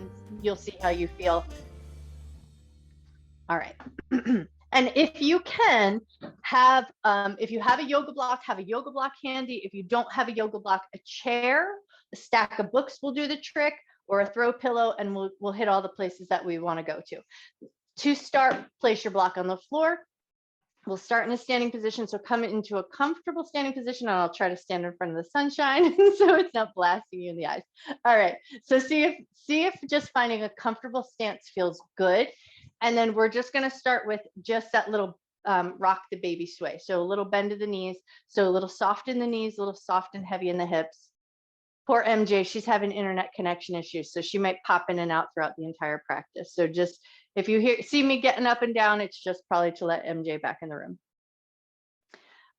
and you'll see how you feel. All right. And if you can have, if you have a yoga block handy. If you don't have a yoga block, a chair, a stack of books will do the trick, or a throw pillow, and we'll hit all the places that we want to go to. To start, place your block on the floor. We'll start in a standing position. So come into a comfortable standing position, and I'll try to stand in front of the sunshine so it's not blasting you in the eyes. All right. So see if just finding a comfortable stance feels good. And then we're just going to start with just that little rock the baby sway. So a little bend of the knees. So a little soft in the knees, a little soft and heavy in the hips. Poor MJ, she's having internet connection issues, so she might pop in and out throughout the entire practice. So just if you see me getting up and down, it's just probably to let MJ back in the room.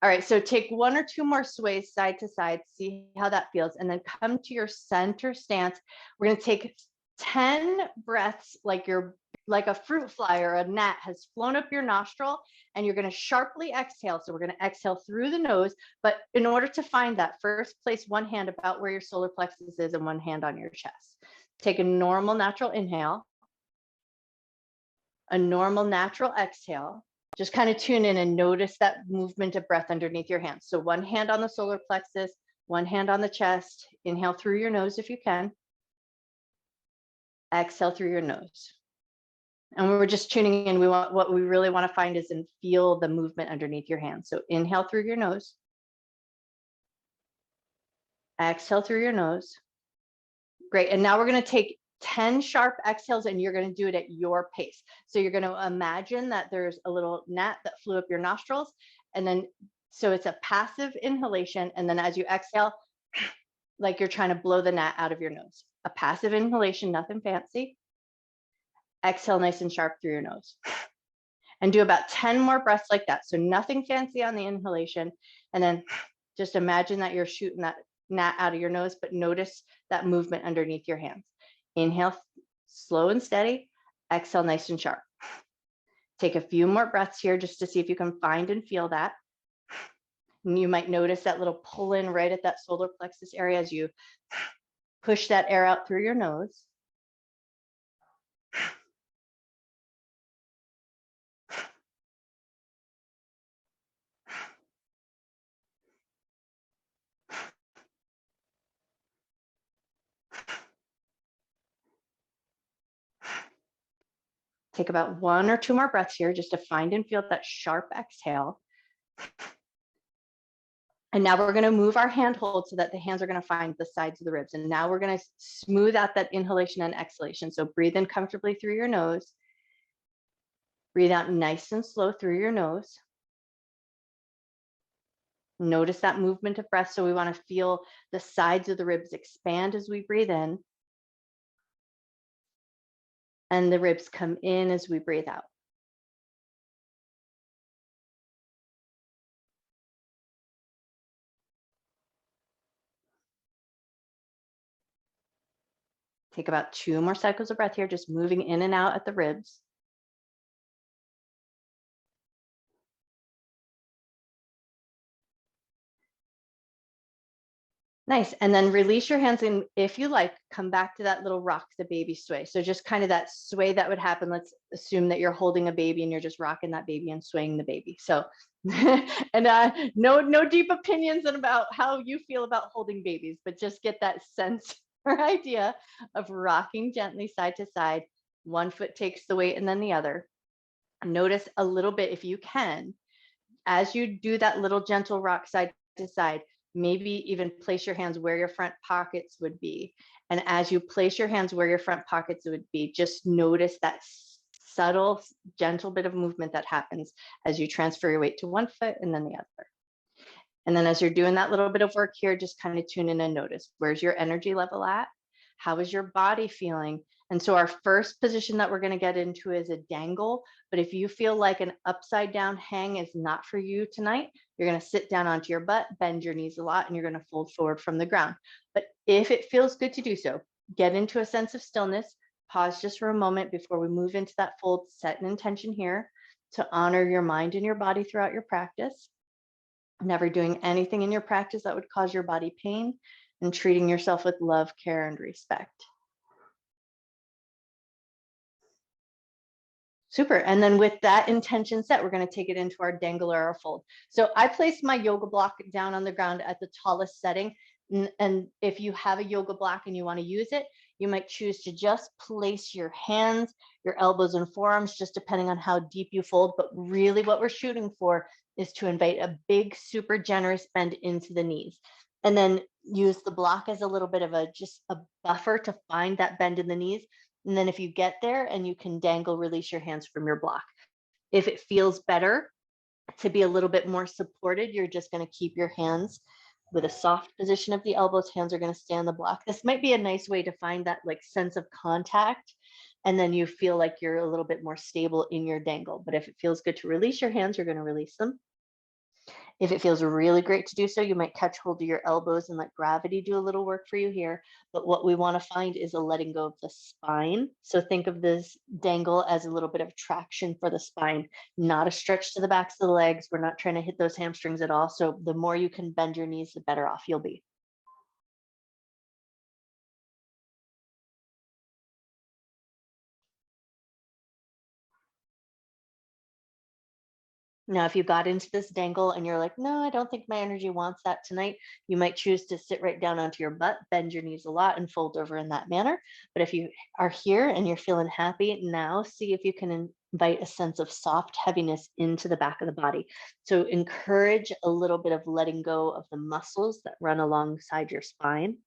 All right, so take 1 or 2 more sways side to side, see how that feels, and then come to your center stance. We're going to take 10 breaths like a fruit fly or a gnat has flown up your nostril, and you're going to sharply exhale. So we're going to exhale through the nose, but in order to find that, first place one hand about where your solar plexus is and one hand on your chest. Take a normal natural inhale, a normal natural exhale. Just kind of tune in and notice that movement of breath underneath your hands. So one hand on the solar plexus, one hand on the chest. Inhale through your nose if you can. Exhale through your nose. And we're just tuning in. What we really want to find is and feel the movement underneath your hands. So inhale through your nose. Exhale through your nose. Great. And now we're going to take 10 sharp exhales, and you're going to do it at your pace. So you're going to imagine that there's a little gnat that flew up your nostrils. And then, so it's a passive inhalation. And then as you exhale, like you're trying to blow the gnat out of your nose. A passive inhalation, nothing fancy. Exhale nice and sharp through your nose. And do about 10 more breaths like that. So nothing fancy on the inhalation. And then just imagine that you're shooting that gnat out of your nose, but notice that movement underneath your hands. Inhale, slow and steady. Exhale, nice and sharp. Take a few more breaths here just to see if you can find and feel that. And you might notice that little pull in right at that solar plexus area as you push that air out through your nose. Take about 1 or 2 more breaths here just to find and feel that sharp exhale. And now we're going to move our hand hold so that the hands are going to find the sides of the ribs. And now we're going to smooth out that inhalation and exhalation. So breathe in comfortably through your nose. Breathe out nice and slow through your nose. Notice that movement of breath. So we want to feel the sides of the ribs expand as we breathe in. And the ribs come in as we breathe out. Take about 2 more cycles of breath here, just moving in and out at the ribs. Nice. And then release your hands, and if you like, come back to that little rock the baby sway. So just kind of that sway that would happen. Let's assume that you're holding a baby and you're just rocking that baby and swaying the baby. So and no deep opinions about how you feel about holding babies, but just get that sense or idea of rocking gently side to side. One foot takes the weight and then the other. Notice a little bit, if you can, as you do that little gentle rock side to side, maybe even place your hands where your front pockets would be. And as you place your hands where your front pockets would be, just notice that subtle, gentle bit of movement that happens as you transfer your weight to one foot and then the other. And then as you're doing that little bit of work here, just kind of tune in and notice, where's your energy level at? How is your body feeling? And so our first position that we're going to get into is a dangle. But if you feel like an upside down hang is not for you tonight, you're going to sit down onto your butt, bend your knees a lot, and you're going to fold forward from the ground. But if it feels good to do so, get into a sense of stillness, pause just for a moment before we move into that fold, set an intention here to honor your mind and your body throughout your practice. Never doing anything in your practice that would cause your body pain, and treating yourself with love, care, and respect. Super. And then with that intention set, we're going to take it into our dangle or our fold. So I placed my yoga block down on the ground at the tallest setting. And if you have a yoga block and you want to use it, you might choose to just place your hands, your elbows and forearms, just depending on how deep you fold. But really what we're shooting for is to invite a big, super generous bend into the knees. And then use the block as a little bit of just a buffer to find that bend in the knees. And then if you get there and you can dangle, release your hands from your block. If it feels better to be a little bit more supported, you're just going to keep your hands with a soft position of the elbows. Hands are going to stay on the block. This might be a nice way to find that like sense of contact. And then you feel like you're a little bit more stable in your dangle. But if it feels good to release your hands, you're going to release them. If it feels really great to do so, you might catch hold of your elbows and let gravity do a little work for you here. But what we want to find is a letting go of the spine. So think of this dangle as a little bit of traction for the spine, not a stretch to the backs of the legs. We're not trying to hit those hamstrings at all. So the more you can bend your knees, the better off you'll be. Now, if you got into this dangle and you're like, no, I don't think my energy wants that tonight, you might choose to sit right down onto your butt, bend your knees a lot, and fold over in that manner. But if you are here and you're feeling happy now, see if you can invite a sense of soft heaviness into the back of the body. So encourage a little bit of letting go of the muscles that run alongside your spine.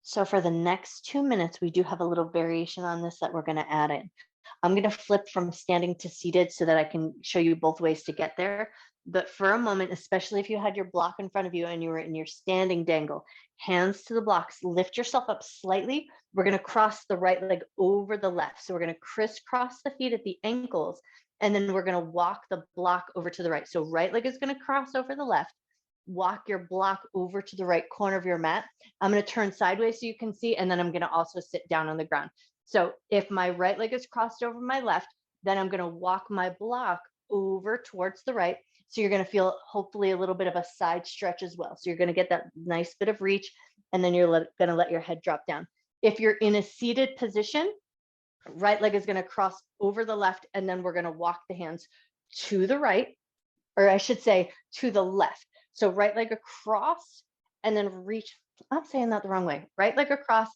So for the next 2 minutes, we do have a little variation on this that we're going to add in. I'm going to flip from standing to seated so that I can show you both ways to get there. But for a moment, especially if you had your block in front of you and you were in your standing dangle, hands to the blocks, lift yourself up slightly. We're going to cross the right leg over the left. So we're going to crisscross the feet at the ankles, and then we're going to walk the block over to the right. So right leg is going to cross over the left. Walk your block over to the right corner of your mat. I'm going to turn sideways so you can see, and then I'm going to also sit down on the ground. So if my right leg is crossed over my left, then I'm going to walk my block over towards the right. So you're going to feel hopefully a little bit of a side stretch as well. So you're going to get that nice bit of reach, and then you're going to let your head drop down. If you're in a seated position, right leg is going to cross over the left, and then we're going to walk the hands to the right, or I should say to the left. So right leg across and then reach. I'm saying that the wrong way. Right leg across,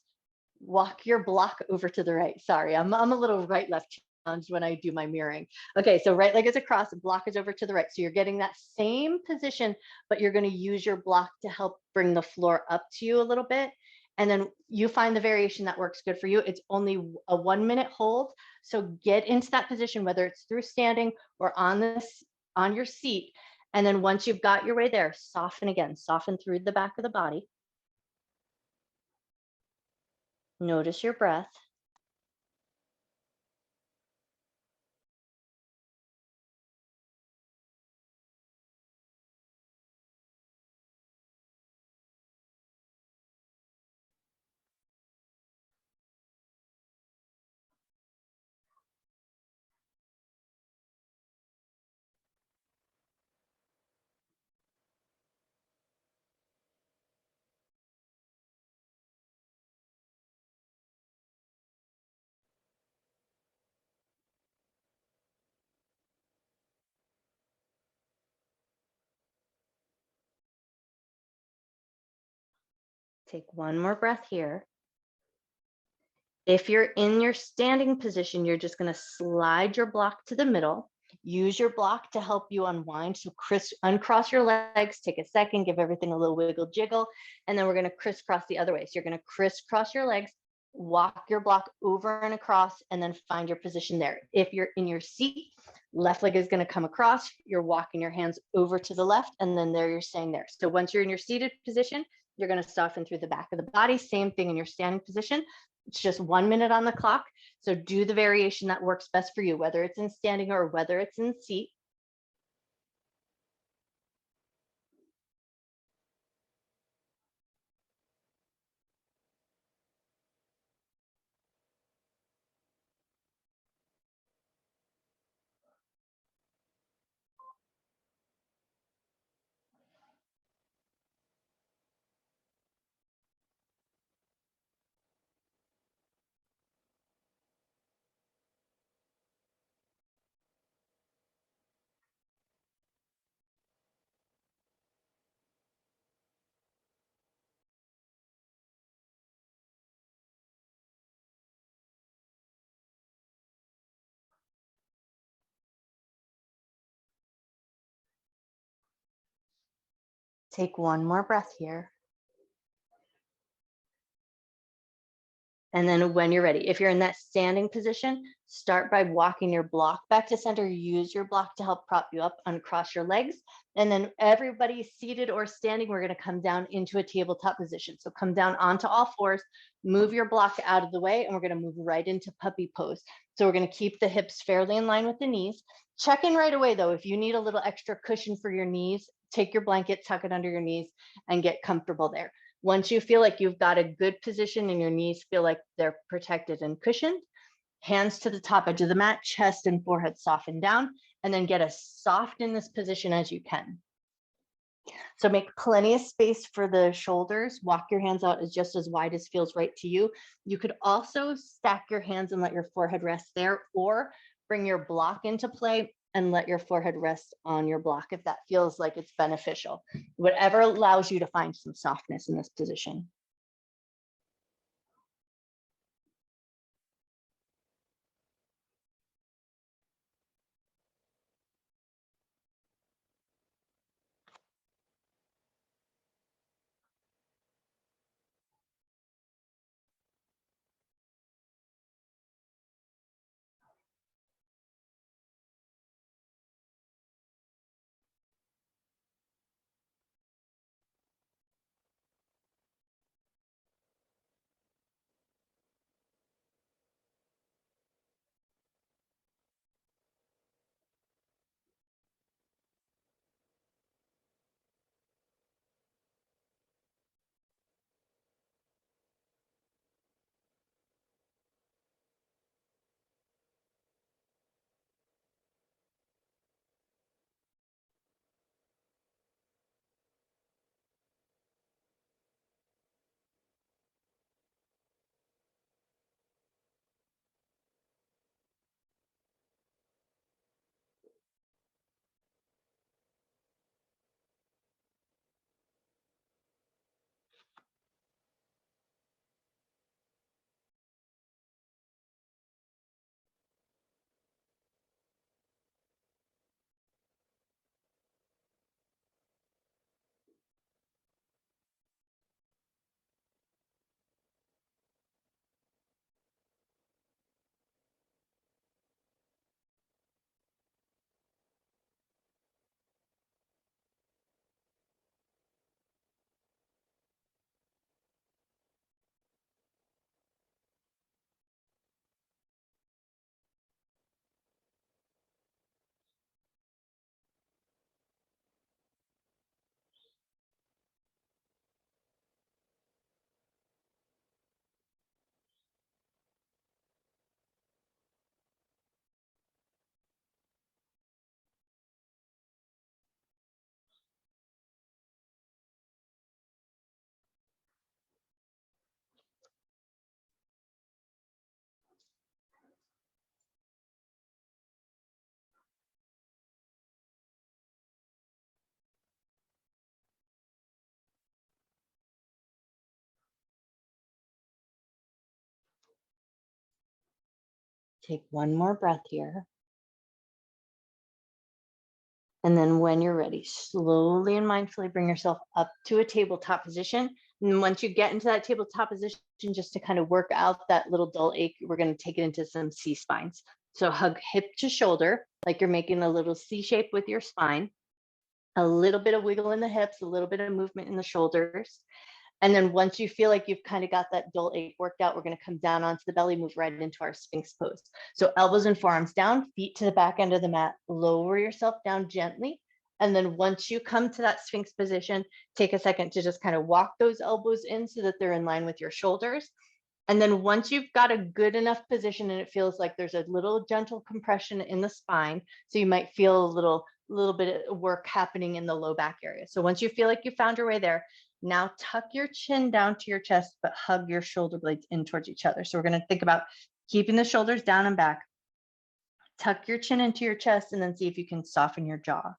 walk your block over to the right. Sorry, I'm a little right left challenged when I do my mirroring. Okay, so right leg is across, block is over to the right. So you're getting that same position, but you're going to use your block to help bring the floor up to you a little bit. And then you find the variation that works good for you. It's only a 1 minute hold. So get into that position, whether it's through standing or on your seat. And then once you've got your way there, soften again, soften through the back of the body. Notice your breath. Take one more breath here. If you're in your standing position, you're just going to slide your block to the middle. Use your block to help you unwind. So uncross your legs, take a second, give everything a little wiggle jiggle, and then we're going to crisscross the other way. So you're going to crisscross your legs, walk your block over and across, and then find your position there. If you're in your seat, left leg is going to come across. You're walking your hands over to the left, and then there you're staying there. So once you're in your seated position, you're going to soften through the back of the body. Same thing in your standing position. It's just 1 minute on the clock. So do the variation that works best for you, whether it's in standing or whether it's in seat. Take one more breath here. And then when you're ready, if you're in that standing position, start by walking your block back to center. Use your block to help prop you up, uncross your legs. And then everybody seated or standing, we're going to come down into a tabletop position. So come down onto all fours, move your block out of the way, and we're going to move right into puppy pose. So we're going to keep the hips fairly in line with the knees. Check in right away, though. If you need a little extra cushion for your knees, take your blanket, tuck it under your knees, and get comfortable there. Once you feel like you've got a good position and your knees feel like they're protected and cushioned, hands to the top edge of the mat, chest and forehead soften down, and then get as soft in this position as you can. So make plenty of space for the shoulders. Walk your hands out as just as wide as feels right to you. You could also stack your hands and let your forehead rest there, or bring your block into play and let your forehead rest on your block if that feels like it's beneficial. Whatever allows you to find some softness in this position. Take one more breath here. And then when you're ready, slowly and mindfully bring yourself up to a tabletop position. And once you get into that tabletop position, just to kind of work out that little dull ache, we're going to take it into some C spines. So hug hip to shoulder, like you're making a little C shape with your spine, a little bit of wiggle in the hips, a little bit of movement in the shoulders. And then once you feel like you've kind of got that dull ache worked out, we're going to come down onto the belly, move right into our Sphinx pose. So elbows and forearms down, feet to the back end of the mat, lower yourself down gently. And then once you come to that Sphinx position, take a second to just kind of walk those elbows in so that they're in line with your shoulders. And then once you've got a good enough position and it feels like there's a little gentle compression in the spine, so you might feel a little bit of work happening in the low back area. So once you feel like you found your way there, now tuck your chin down to your chest, but hug your shoulder blades in towards each other. So we're going to think about keeping the shoulders down and back. Tuck your chin into your chest and then see if you can soften your jaw.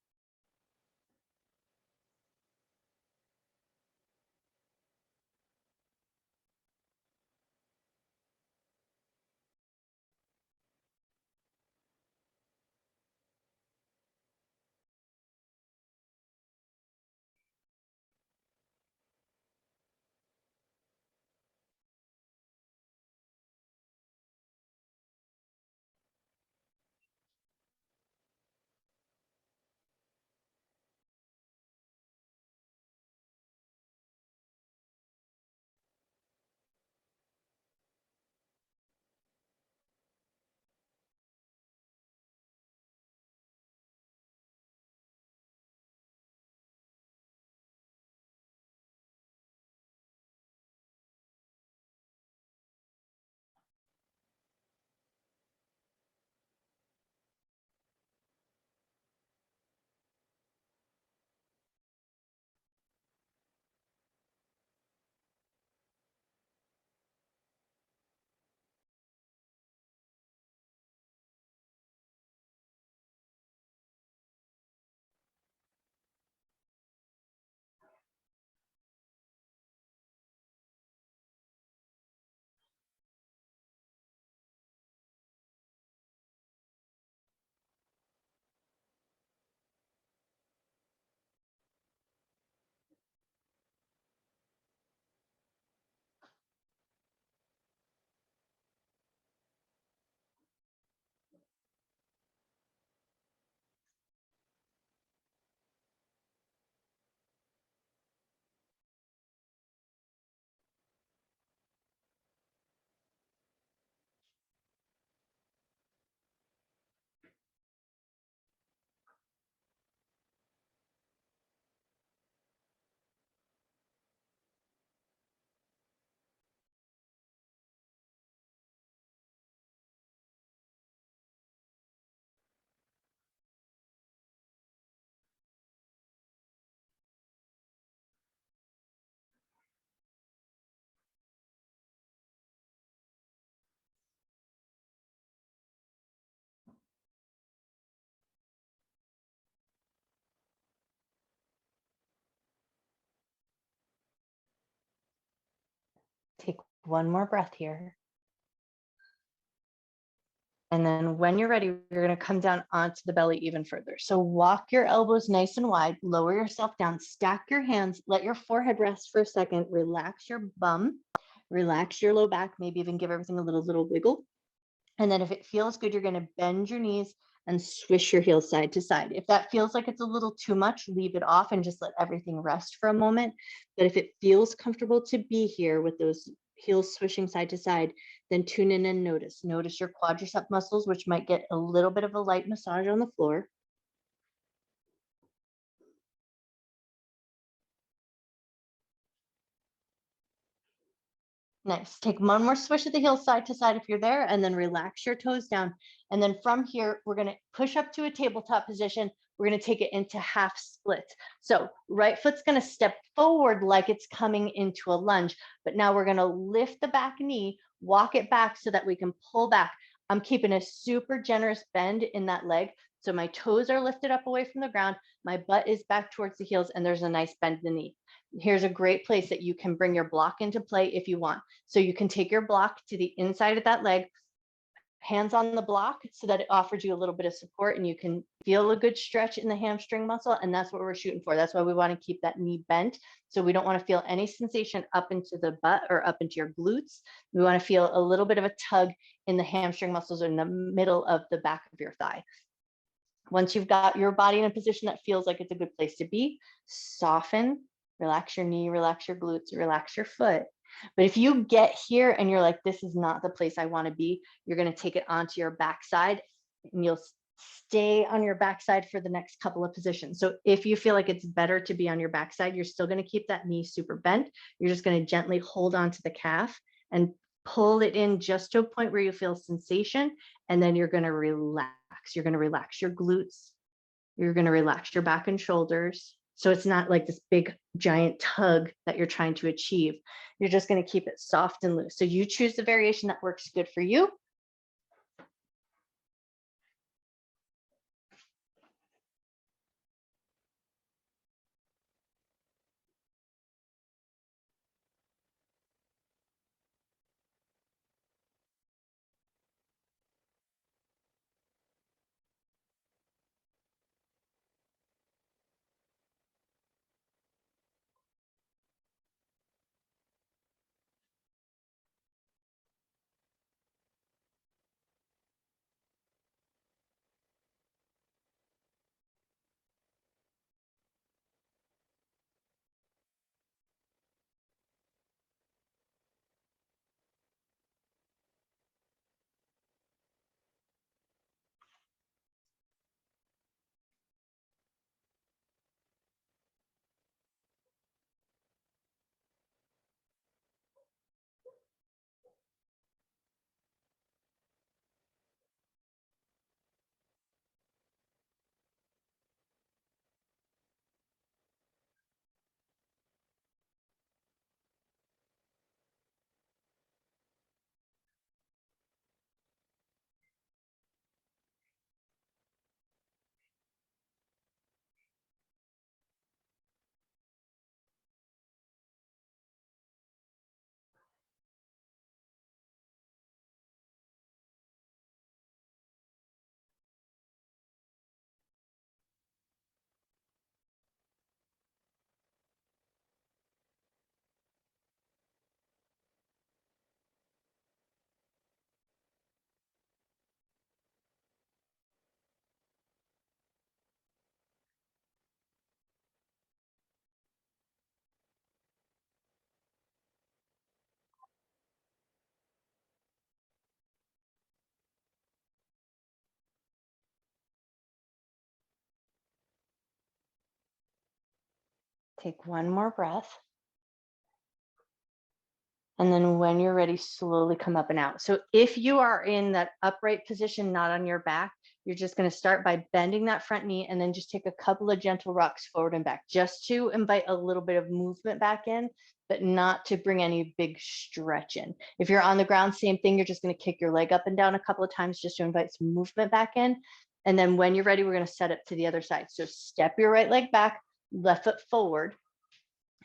Take one more breath here. And then when you're ready, you're going to come down onto the belly even further. So walk your elbows nice and wide, lower yourself down, stack your hands, let your forehead rest for a second, relax your bum, relax your low back, maybe even give everything a little wiggle. And then if it feels good, you're going to bend your knees and swish your heels side to side. If that feels like it's a little too much, leave it off and just let everything rest for a moment. But if it feels comfortable to be here with those heels swishing side to side, then tune in and notice. Notice your quadricep muscles, which might get a little bit of a light massage on the floor. Nice. Take one more swish of the heels side to side if you're there, and then relax your toes down. And then from here, we're going to push up to a tabletop position. We're going to take it into half split. So right foot's going to step forward like it's coming into a lunge, but now we're going to lift the back knee, walk it back so that we can pull back. I'm keeping a super generous bend in that leg. So my toes are lifted up away from the ground. My butt is back towards the heels, and there's a nice bend in the knee. Here's a great place that you can bring your block into play if you want. So you can take your block to the inside of that leg, hands on the block so that it offers you a little bit of support and you can feel a good stretch in the hamstring muscle. And that's what we're shooting for. That's why we want to keep that knee bent. So we don't want to feel any sensation up into the butt or up into your glutes. We want to feel a little bit of a tug in the hamstring muscles in the middle of the back of your thigh. Once you've got your body in a position that feels like it's a good place to be, soften, relax your knee, relax your glutes, relax your foot. But if you get here and you're like, this is not the place I want to be, you're going to take it onto your backside and you'll stay on your backside for the next couple of positions. So if you feel like it's better to be on your backside, you're still going to keep that knee super bent. You're just going to gently hold on to the calf and pull it in just to a point where you feel sensation. And then you're going to relax. You're going to relax your glutes. You're going to relax your back and shoulders. So it's not like this big giant tug that you're trying to achieve. You're just going to keep it soft and loose. So you choose the variation that works good for you. Take one more breath. And then when you're ready, slowly come up and out. So if you are in that upright position, not on your back, you're just going to start by bending that front knee and then just take a couple of gentle rocks forward and back, just to invite a little bit of movement back in, but not to bring any big stretch in. If you're on the ground, same thing. You're just going to kick your leg up and down a couple of times just to invite some movement back in. And then when you're ready, we're going to set up to the other side. So step your right leg back, left foot forward.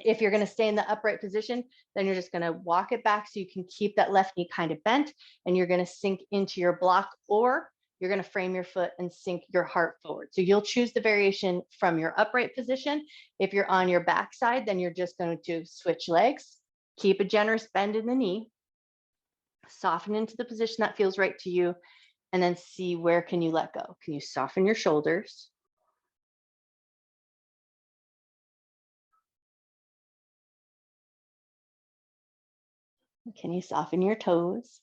If you're going to stay in the upright position, then you're just going to walk it back so you can keep that left knee kind of bent, and you're going to sink into your block, or you're going to frame your foot and sink your heart forward. So you'll choose the variation from your upright position. If you're on your backside, then you're just going to switch legs, keep a generous bend in the knee, soften into the position that feels right to you, and then see where can you let go. Can you soften your shoulders? Can you soften your toes?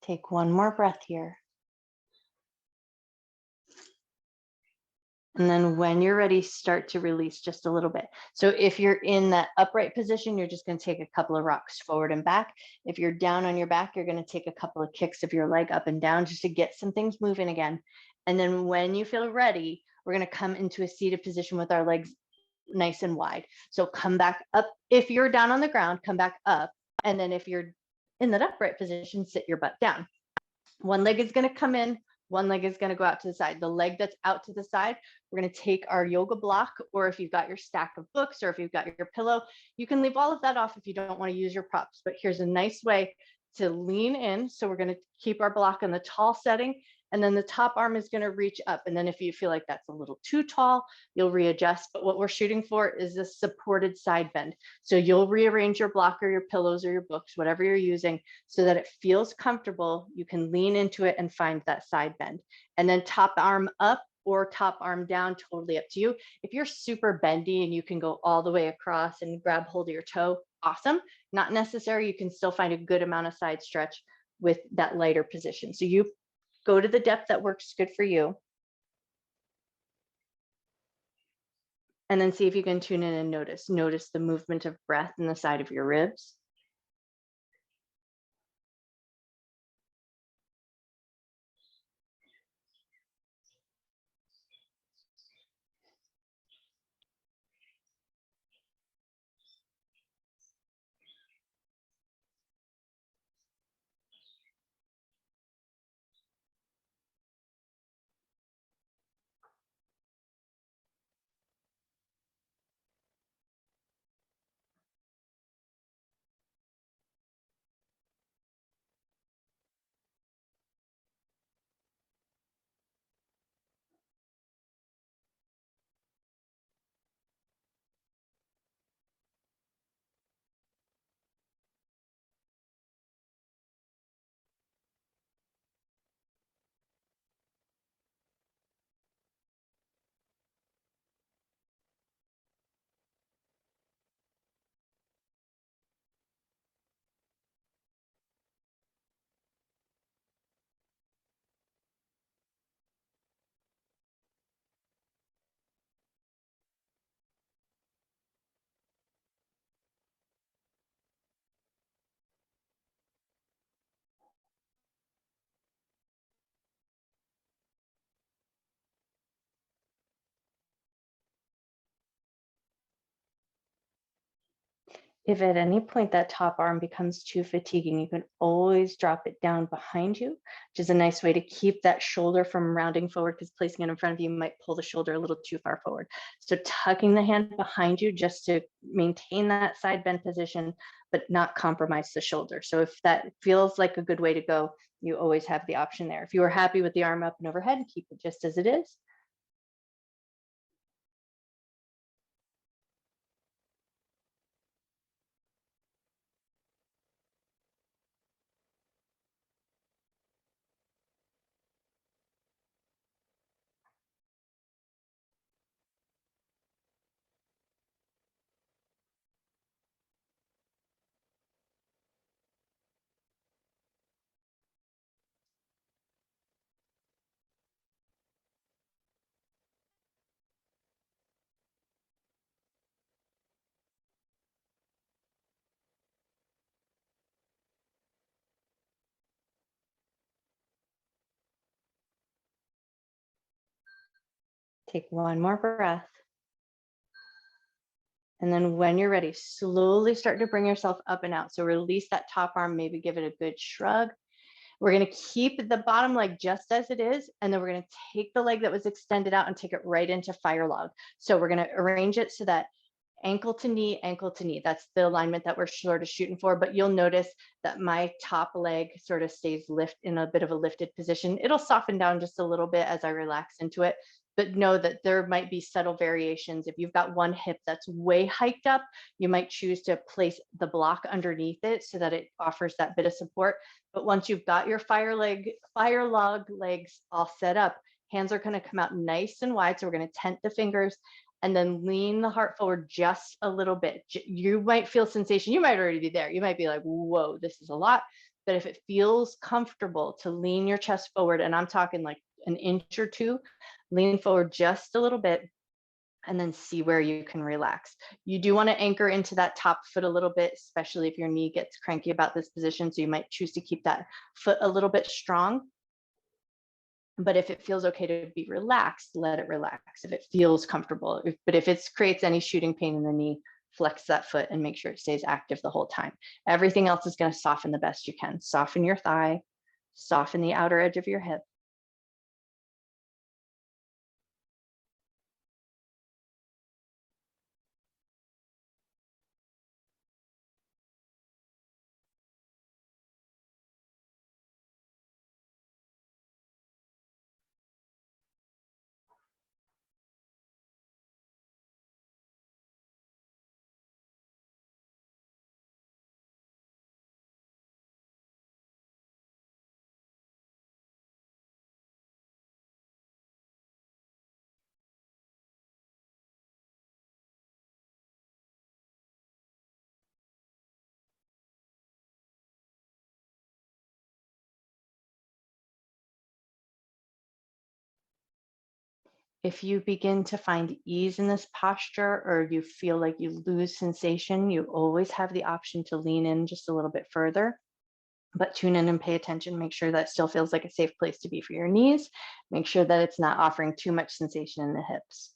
Take one more breath here. And then when you're ready, start to release just a little bit. So if you're in that upright position, you're just going to take a couple of rocks forward and back. If you're down on your back, you're going to take a couple of kicks of your leg up and down just to get some things moving again. And then when you feel ready, we're going to come into a seated position with our legs nice and wide. So come back up. If you're down on the ground, come back up. And then if you're in that upright position, sit your butt down. One leg is going to come in, one leg is going to go out to the side. The leg that's out to the side, we're going to take our yoga block, or if you've got your stack of books, or if you've got your pillow, you can leave all of that off if you don't want to use your props. But here's a nice way to lean in. So we're going to keep our block in the tall setting, and then the top arm is going to reach up. And then if you feel like that's a little too tall, you'll readjust. But what we're shooting for is this supported side bend. So you'll rearrange your block or your pillows or your books, whatever you're using, so that it feels comfortable. You can lean into it and find that side bend. And then top arm up or top arm down, totally up to you. If you're super bendy and you can go all the way across and grab hold of your toe, awesome. Not necessary. You can still find a good amount of side stretch with that lighter position. So you go to the depth that works good for you. And then see if you can tune in and notice the movement of breath in the side of your ribs. If at any point that top arm becomes too fatiguing, you can always drop it down behind you, which is a nice way to keep that shoulder from rounding forward, because placing it in front of you might pull the shoulder a little too far forward. So tucking the hand behind you just to maintain that side bend position, but not compromise the shoulder. So if that feels like a good way to go, you always have the option there. If you are happy with the arm up and overhead, keep it just as it is. Take one more breath. And then when you're ready, slowly start to bring yourself up and out. So release that top arm, maybe give it a good shrug. We're going to keep the bottom leg just as it is. And then we're going to take the leg that was extended out and take it right into fire log. So we're going to arrange it so that ankle to knee, ankle to knee. That's the alignment that we're sort of shooting for. But you'll notice that my top leg sort of stays in a bit of a lifted position. It'll soften down just a little bit as I relax into it. But know that there might be subtle variations. If you've got one hip that's way hiked up, you might choose to place the block underneath it so that it offers that bit of support. But once you've got your fire log legs all set up, hands are going to come out nice and wide. So we're going to tent the fingers and then lean the heart forward just a little bit. You might feel sensation. You might already be there. You might be like, whoa, this is a lot. But if it feels comfortable to lean your chest forward, and I'm talking like an inch or two, lean forward just a little bit, and then see where you can relax. You do want to anchor into that top foot a little bit, especially if your knee gets cranky about this position. So you might choose to keep that foot a little bit strong. But if it feels okay to be relaxed, let it relax. If it feels comfortable, but if it creates any shooting pain in the knee, flex that foot and make sure it stays active the whole time. Everything else is going to soften the best you can. Soften your thigh, soften the outer edge of your hip. If you begin to find ease in this posture or you feel like you lose sensation, you always have the option to lean in just a little bit further. But tune in and pay attention. Make sure that still feels like a safe place to be for your knees. Make sure that it's not offering too much sensation in the hips.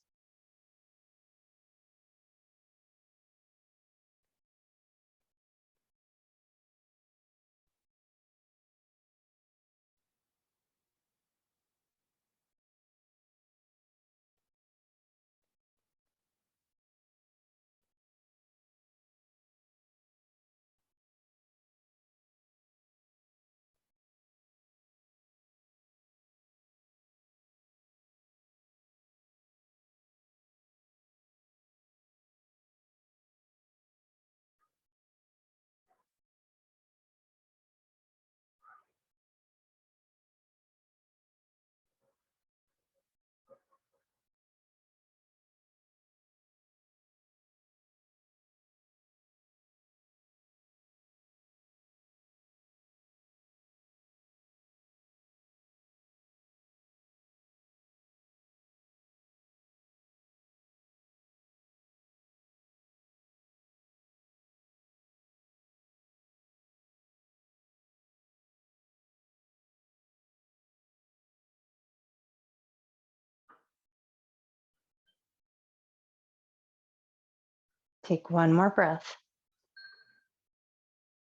Take one more breath.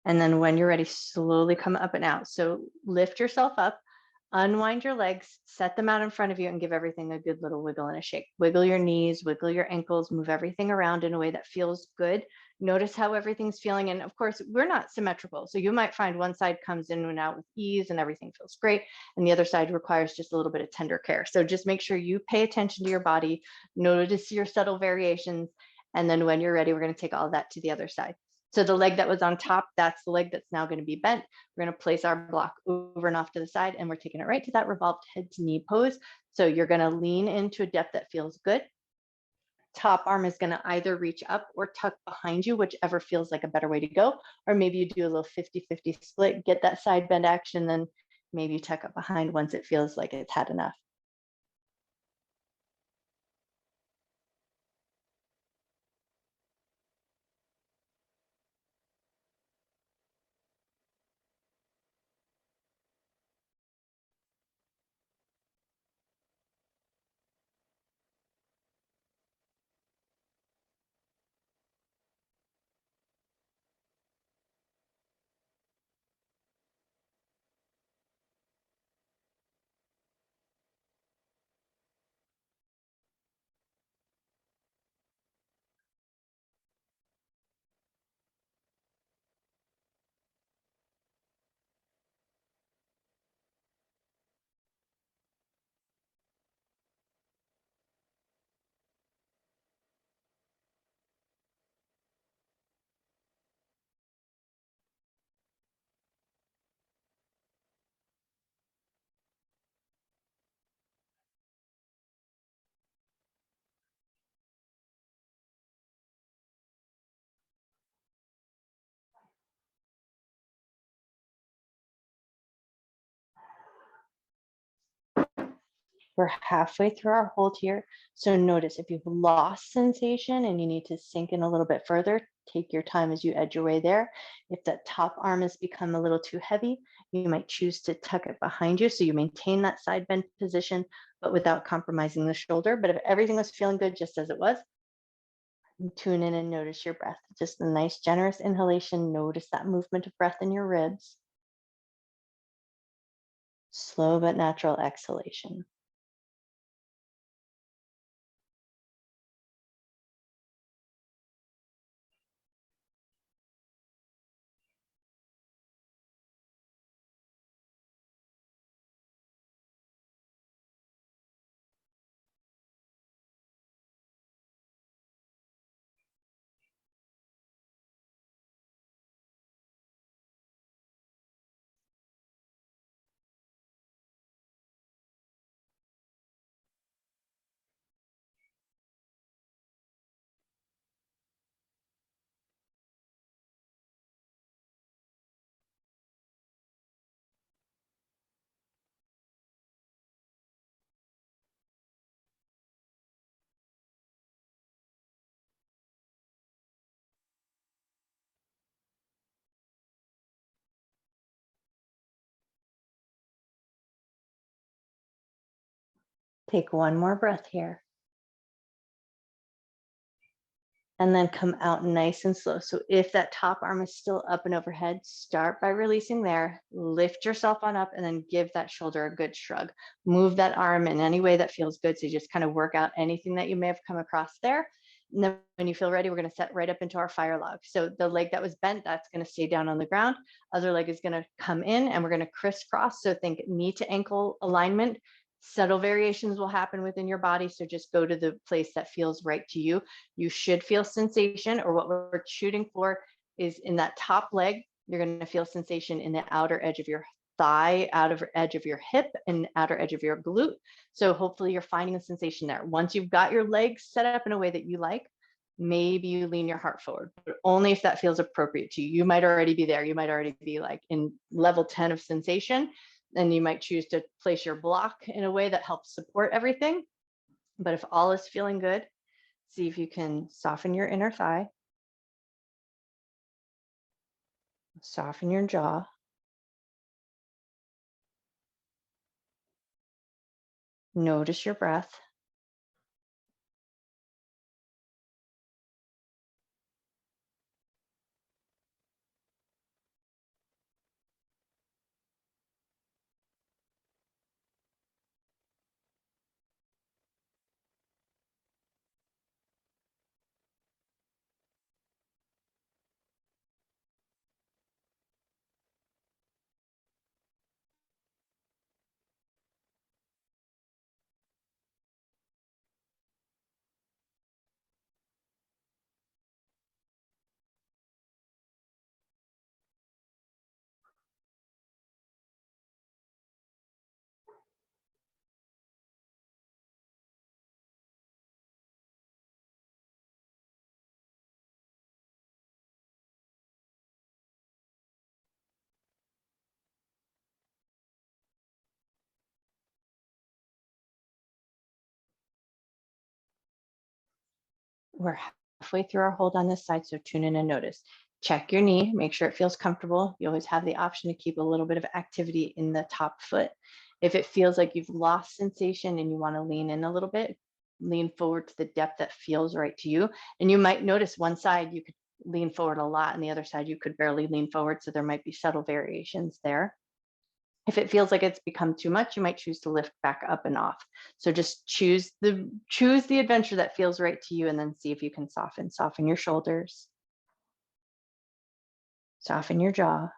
And then when you're ready, slowly come up and out. So lift yourself up, unwind your legs, set them out in front of you, and give everything a good little wiggle and a shake. Wiggle your knees, wiggle your ankles, move everything around in a way that feels good. Notice how everything's feeling. And of course, we're not symmetrical. So you might find one side comes in and out with ease and everything feels great. And the other side requires just a little bit of tender care. So just make sure you pay attention to your body, notice your subtle variations. And then when you're ready, we're going to take all of that to the other side. So the leg that was on top, that's the leg that's now going to be bent. We're going to place our block over and off to the side, and we're taking it right to that revolved head to knee pose. So you're going to lean into a depth that feels good. Top arm is going to either reach up or tuck behind you, whichever feels like a better way to go. Or maybe you do a little 50-50 split, get that side bend action, then maybe you tuck up behind once it feels like it's had enough. We're halfway through our hold here. So notice if you've lost sensation and you need to sink in a little bit further, take your time as you edge your way there. If that top arm has become a little too heavy, you might choose to tuck it behind you so you maintain that side bend position, but without compromising the shoulder. But if everything was feeling good just as it was, tune in and notice your breath. Just a nice, generous inhalation. Notice that movement of breath in your ribs. Slow but natural exhalation. Take one more breath here. And then come out nice and slow. So if that top arm is still up and overhead, start by releasing there, lift yourself on up, and then give that shoulder a good shrug. Move that arm in any way that feels good. So you just kind of work out anything that you may have come across there. And then when you feel ready, we're going to set right up into our fire log. So the leg that was bent, that's going to stay down on the ground. Other leg is going to come in and we're going to crisscross. So think knee to ankle alignment. Subtle variations will happen within your body. So just go to the place that feels right to you. You should feel sensation, or what we're shooting for is in that top leg, you're going to feel sensation in the outer edge of your thigh, outer edge of your hip, and outer edge of your glute. So hopefully you're finding a sensation there. Once you've got your legs set up in a way that you like, maybe you lean your heart forward, but only if that feels appropriate to you. You might already be there. You might already be like in level 10 of sensation, and you might choose to place your block in a way that helps support everything. But if all is feeling good, see if you can soften your inner thigh, soften your jaw, notice your breath. We're halfway through our hold on this side, so tune in and notice. Check your knee, make sure it feels comfortable. You always have the option to keep a little bit of activity in the top foot. If it feels like you've lost sensation and you want to lean in a little bit, lean forward to the depth that feels right to you. And you might notice one side you could lean forward a lot, and the other side you could barely lean forward. So there might be subtle variations there. If it feels like it's become too much, you might choose to lift back up and off. So just choose the adventure that feels right to you, and then see if you can soften your shoulders, soften your jaw.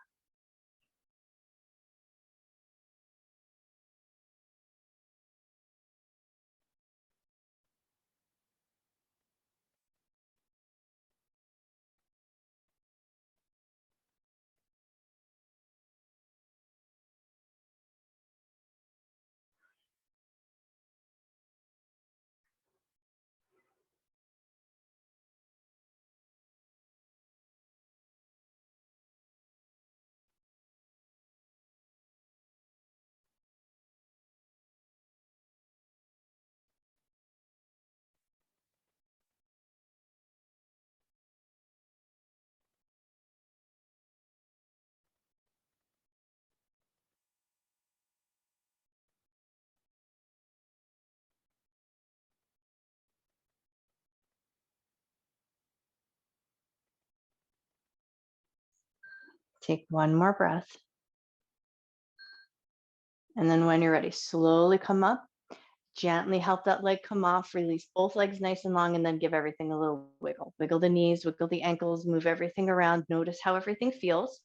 Take one more breath. And then when you're ready, slowly come up, gently help that leg come off, release both legs nice and long, and then give everything a little wiggle. Wiggle the knees, wiggle the ankles, move everything around. Notice how everything feels.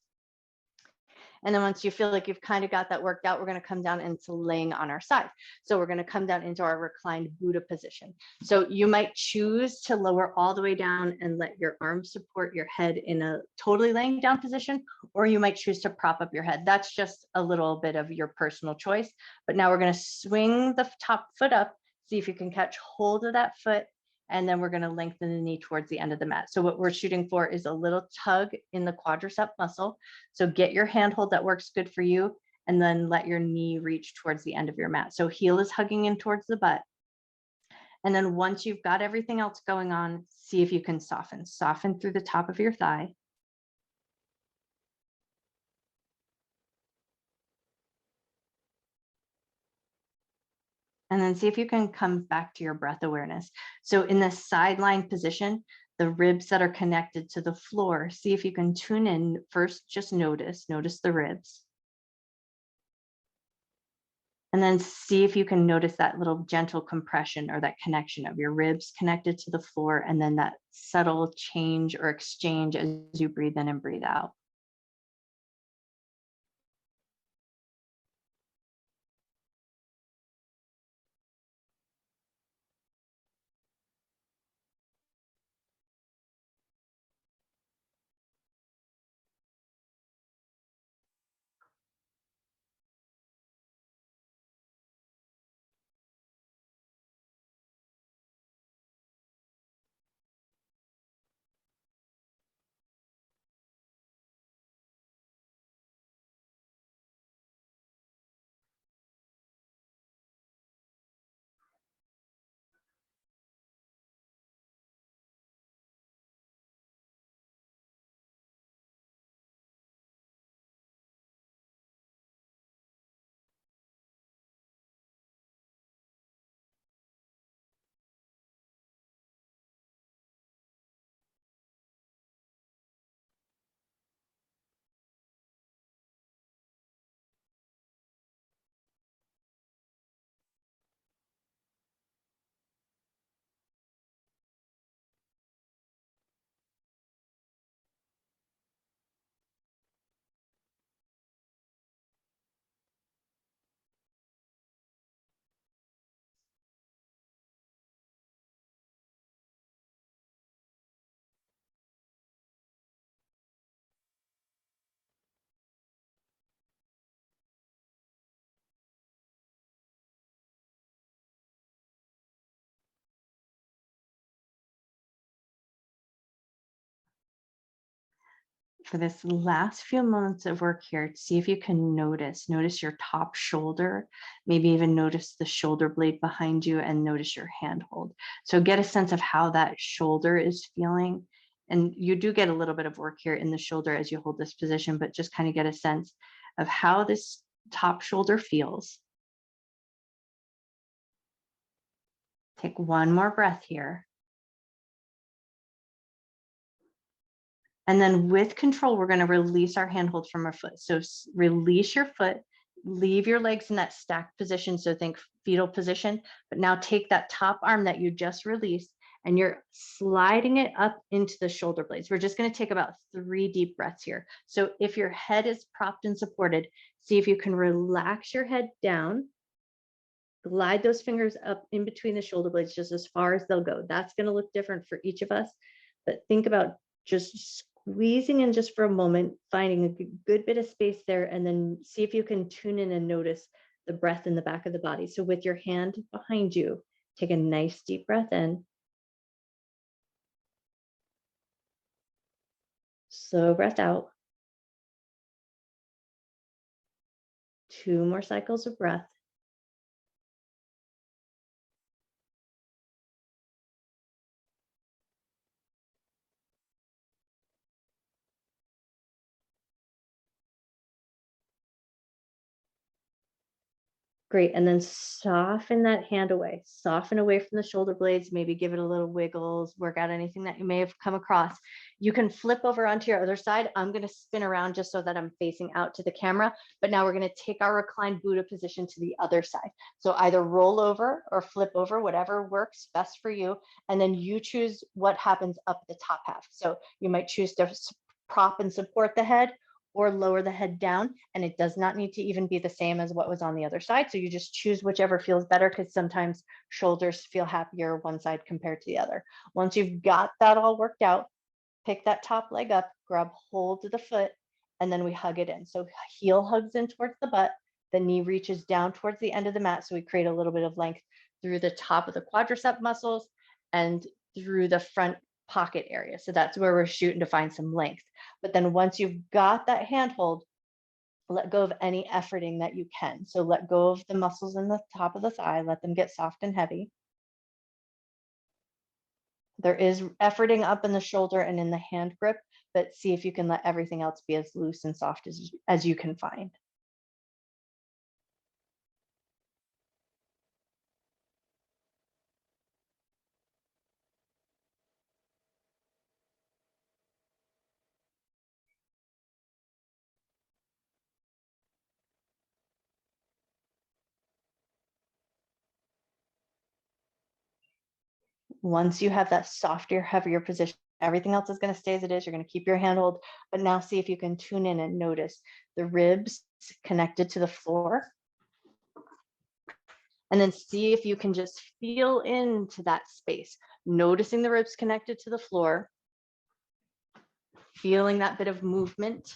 And then once you feel like you've kind of got that worked out, we're going to come down into laying on our side. So we're going to come down into our reclined Buddha position. So you might choose to lower all the way down and let your arms support your head in a totally laying down position, or you might choose to prop up your head. That's just a little bit of your personal choice. But now we're going to swing the top foot up, see if you can catch hold of that foot. And then we're going to lengthen the knee towards the end of the mat. So what we're shooting for is a little tug in the quadricep muscle. So get your handhold that works good for you, and then let your knee reach towards the end of your mat. So heel is hugging in towards the butt. And then once you've got everything else going on, see if you can soften. Soften through the top of your thigh. And then see if you can come back to your breath awareness. So in the sideline position, the ribs that are connected to the floor, see if you can tune in first, just notice the ribs. And then see if you can notice that little gentle compression or that connection of your ribs connected to the floor, and then that subtle change or exchange as you breathe in and breathe out. For this last few moments of work here, see if you can notice your top shoulder, maybe even notice the shoulder blade behind you, and notice your handhold. So get a sense of how that shoulder is feeling. And you do get a little bit of work here in the shoulder as you hold this position, but just kind of get a sense of how this top shoulder feels. Take one more breath here. And then with control, we're going to release our handhold from our foot. So release your foot, leave your legs in that stacked position. So think fetal position, but now take that top arm that you just released and you're sliding it up into the shoulder blades. We're just going to take about 3 deep breaths here. So if your head is propped and supported, see if you can relax your head down, glide those fingers up in between the shoulder blades just as far as they'll go. That's going to look different for each of us, but think about just squeezing in just for a moment, finding a good bit of space there, and then see if you can tune in and notice the breath in the back of the body. So with your hand behind you, take a nice deep breath in. Slow breath out. 2 more cycles of breath. Great. And then soften that hand away, soften away from the shoulder blades, maybe give it a little wiggles, work out anything that you may have come across. You can flip over onto your other side. I'm going to spin around just so that I'm facing out to the camera. But now we're going to take our reclined Buddha position to the other side. So either roll over or flip over, whatever works best for you. And then you choose what happens up the top half. So you might choose to prop and support the head, or lower the head down, and it does not need to even be the same as what was on the other side. So you just choose whichever feels better, because sometimes shoulders feel happier one side compared to the other. Once you've got that all worked out, pick that top leg up, grab hold of the foot, and then we hug it in. So heel hugs in towards the butt, the knee reaches down towards the end of the mat, so we create a little bit of length through the top of the quadricep muscles and through the front pocket area. So that's where we're shooting to find some length. But then once you've got that handhold, let go of any efforting that you can. So let go of the muscles in the top of the thigh, let them get soft and heavy. There is efforting up in the shoulder and in the hand grip, but see if you can let everything else be as loose and soft as you can find. Once you have that softer, heavier position, everything else is going to stay as it is. You're going to keep your handhold, but now see if you can tune in and notice the ribs connected to the floor. And then see if you can just feel into that space, noticing the ribs connected to the floor, feeling that bit of movement.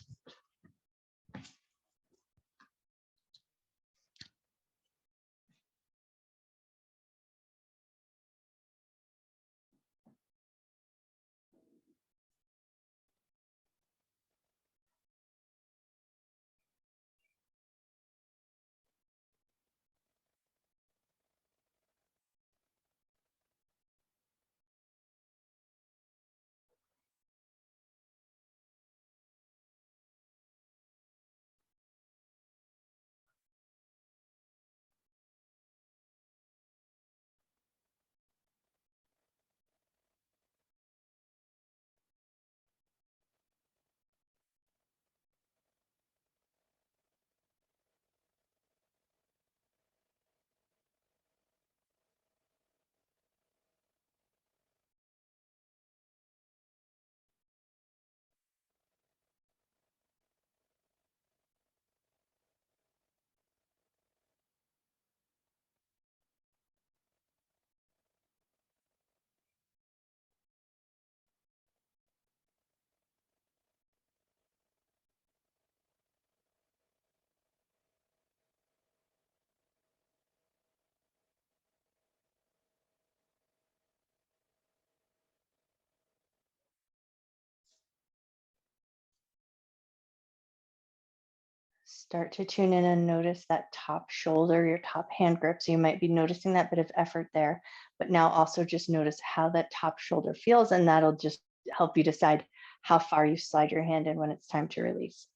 Start to tune in and notice that top shoulder, your top hand grip. So you might be noticing that bit of effort there, but now also just notice how that top shoulder feels, and that'll just help you decide how far you slide your hand in when it's time to release.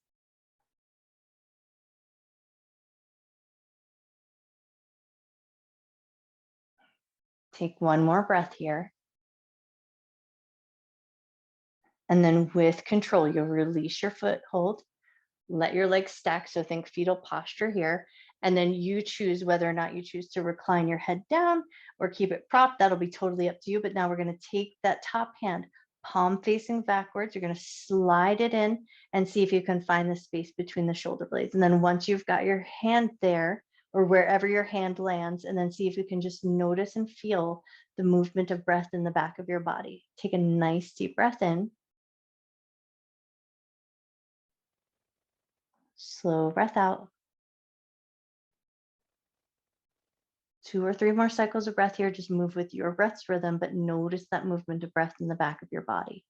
Take one more breath here. And then with control, you'll release your foothold, let your legs stack. So think fetal posture here. And then you choose whether or not you choose to recline your head down or keep it propped. That'll be totally up to you. But now we're going to take that top hand, palm facing backwards. You're going to slide it in and see if you can find the space between the shoulder blades. And then once you've got your hand there, or wherever your hand lands, and then see if you can just notice and feel the movement of breath in the back of your body. Take a nice deep breath in. Slow breath out. 2 or 3 more cycles of breath here. Just move with your breath's rhythm, but notice that movement of breath in the back of your body.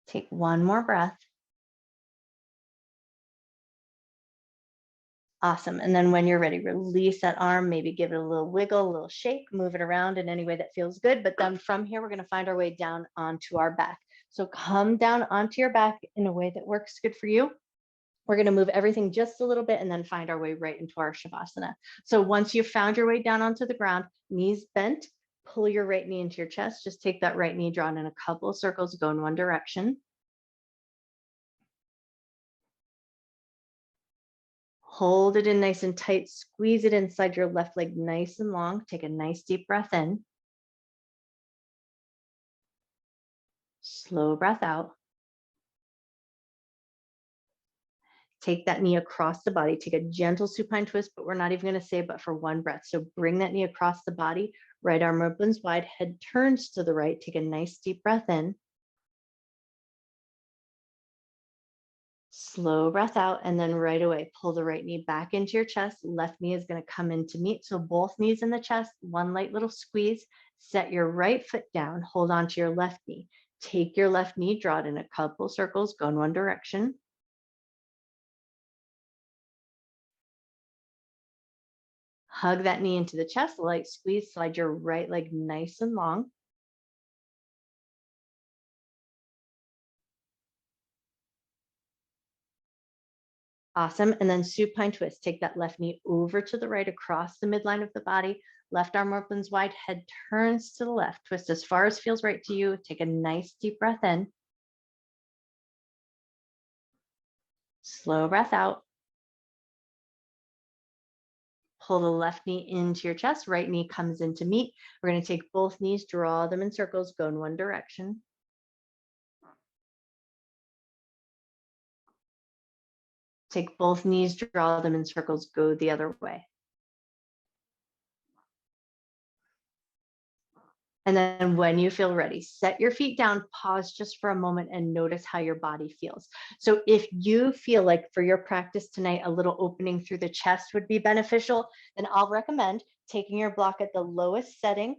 Take one more breath. Awesome. And then when you're ready, release that arm, maybe give it a little wiggle, a little shake, move it around in any way that feels good. But then from here, we're going to find our way down onto our back. So come down onto your back in a way that works good for you. We're going to move everything just a little bit and then find our way right into our Shavasana. So once you've found your way down onto the ground, knees bent, pull your right knee into your chest. Just take that right knee drawn in a couple of circles, go in one direction. Hold it in nice and tight. Squeeze it inside your left leg nice and long. Take a nice deep breath in. Slow breath out. Take that knee across the body. Take a gentle supine twist, but we're not even going to say but for one breath. So bring that knee across the body. Right arm opens wide. Head turns to the right. Take a nice deep breath in. Slow breath out, and then right away, pull the right knee back into your chest. Left knee is going to come in to meet. So both knees in the chest, one light little squeeze. Set your right foot down, hold on to your left knee. Take your left knee, draw it in a couple circles, go in one direction. Hug that knee into the chest, light squeeze, slide your right leg nice and long. Awesome. And then supine twist. Take that left knee over to the right across the midline of the body. Left arm opens wide, head turns to the left. Twist as far as feels right to you. Take a nice deep breath in. Slow breath out. Pull the left knee into your chest. Right knee comes in to meet. We're going to take both knees, draw them in circles, go in one direction. Take both knees, draw them in circles, go the other way. And then when you feel ready, set your feet down, pause just for a moment and notice how your body feels. So if you feel like for your practice tonight, a little opening through the chest would be beneficial, then I'll recommend taking your block at the lowest setting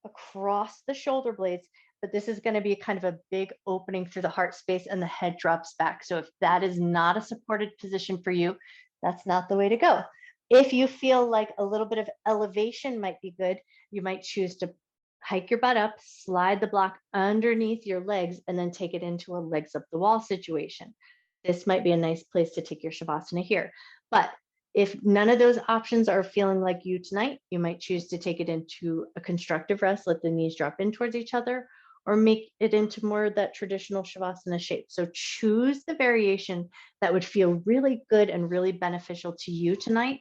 across the shoulder blades. But this is going to be kind of a big opening through the heart space and the head drops back. So if that is not a supported position for you, that's not the way to go. If you feel like a little bit of elevation might be good, you might choose to hike your butt up, slide the block underneath your legs, and then take it into a legs up the wall situation. This might be a nice place to take your Shavasana here. But if none of those options are feeling like you tonight, you might choose to take it into a constructive rest, let the knees drop in towards each other, or make it into more of that traditional Shavasana shape. So choose the variation that would feel really good and really beneficial to you tonight.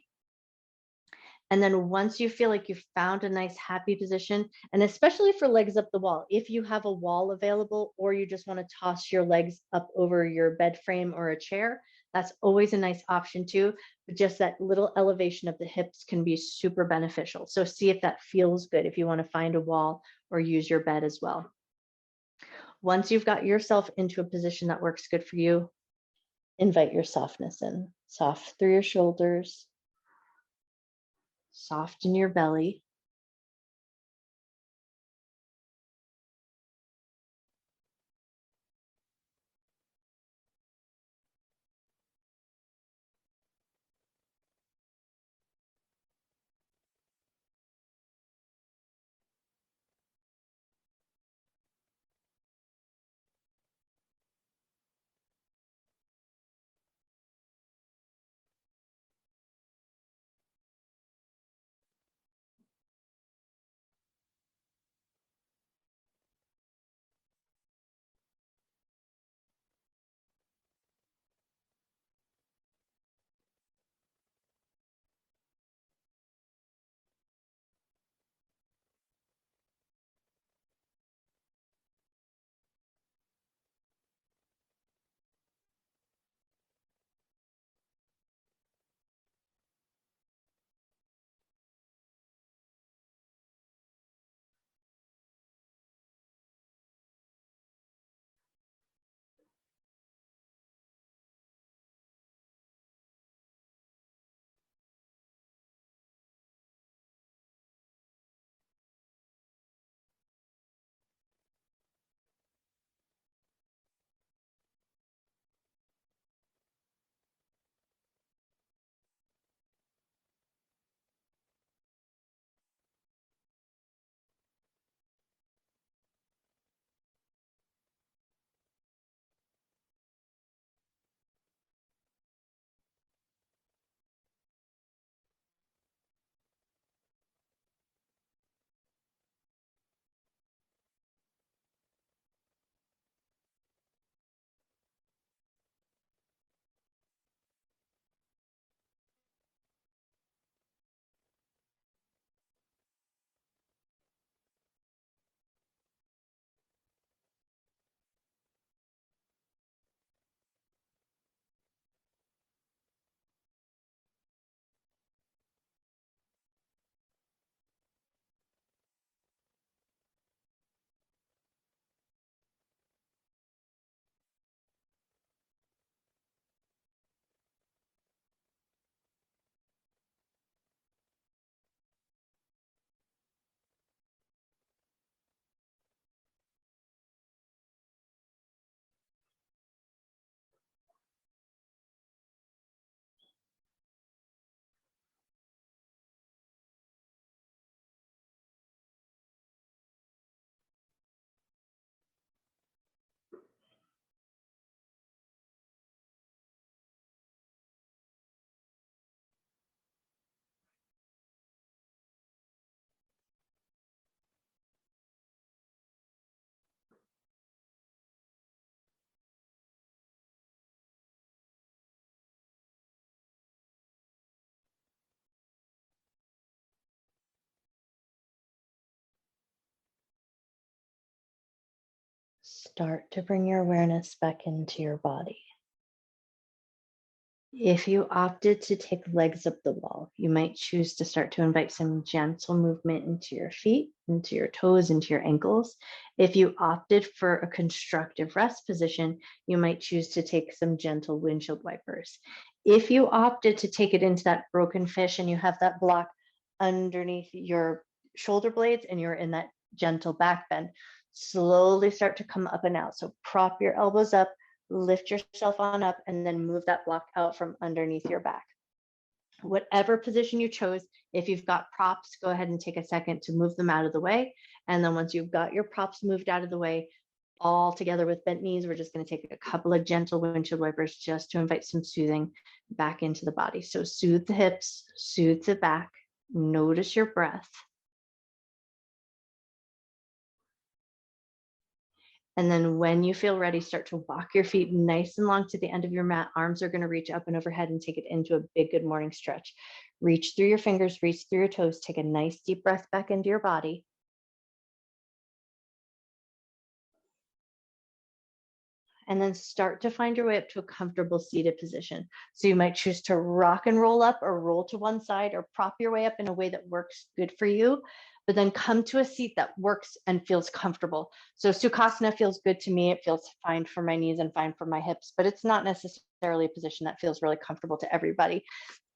And then once you feel like you've found a nice happy position, and especially for legs up the wall, if you have a wall available or you just want to toss your legs up over your bed frame or a chair, that's always a nice option too. But just that little elevation of the hips can be super beneficial. So see if that feels good if you want to find a wall or use your bed as well. Once you've got yourself into a position that works good for you, invite your softness in. Soft through your shoulders, soft in your belly. start to bring your awareness back into your body. If you opted to take legs up the wall, you might choose to start to invite some gentle movement into your feet, into your toes, into your ankles. If you opted for a constructive rest position, you might choose to take some gentle windshield wipers. If you opted to take it into that broken fish and you have that block underneath your shoulder blades and you're in that gentle back bend, slowly start to come up and out. So prop your elbows up, lift yourself on up, and then move that block out from underneath your back. Whatever position you chose, if you've got props, go ahead and take a second to move them out of the way. And then once you've got your props moved out of the way, all together with bent knees, we're just going to take a couple of gentle windshield wipers just to invite some soothing back into the body. So soothe the hips, soothe the back, notice your breath. And then when you feel ready, start to walk your feet nice and long to the end of your mat. Arms are going to reach up and overhead and take it into a big good morning stretch. Reach through your fingers, reach through your toes, take a nice deep breath back into your body. And then start to find your way up to a comfortable seated position. So you might choose to rock and roll up or roll to one side or prop your way up in a way that works good for you, but then come to a seat that works and feels comfortable. So Sukhasana feels good to me. It feels fine for my knees and fine for my hips, but it's not necessarily a position that feels really comfortable to everybody.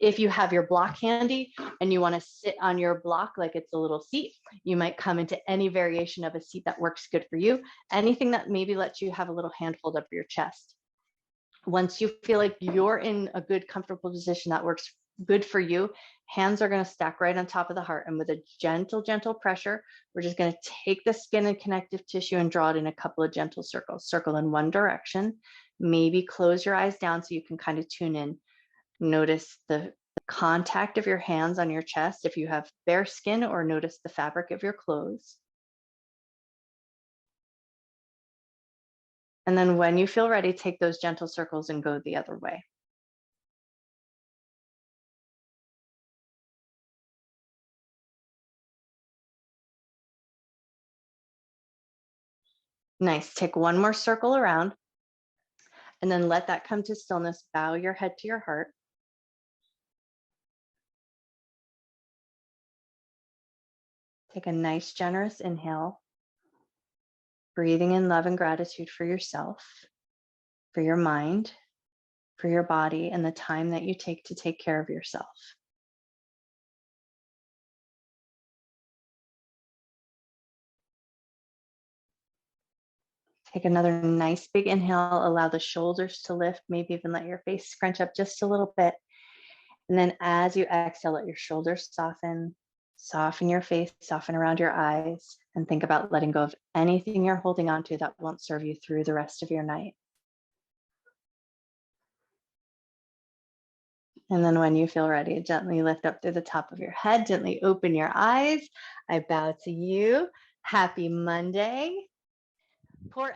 If you have your block handy and you want to sit on your block like it's a little seat, you might come into any variation of a seat that works good for you. Anything that maybe lets you have a little handhold up your chest. Once you feel like you're in a good, comfortable position that works good for you, hands are going to stack right on top of the heart. And with a gentle, gentle pressure, we're just going to take the skin and connective tissue and draw it in a couple of gentle circles. Circle in one direction. Maybe close your eyes down so you can kind of tune in. Notice the contact of your hands on your chest if you have bare skin, or notice the fabric of your clothes. And then when you feel ready, take those gentle circles and go the other way. Nice. Take one more circle around and then let that come to stillness. Bow your head to your heart. Take a nice, generous inhale, breathing in love and gratitude for yourself, for your mind, for your body, and the time that you take to take care of yourself. Take another nice big inhale, allow the shoulders to lift, maybe even let your face scrunch up just a little bit. And then as you exhale, let your shoulders soften, soften your face, soften around your eyes, and think about letting go of anything you're holding on to that won't serve you through the rest of your night. And then when you feel ready, gently lift up through the top of your head, gently open your eyes. I bow to you. Happy Monday. Pour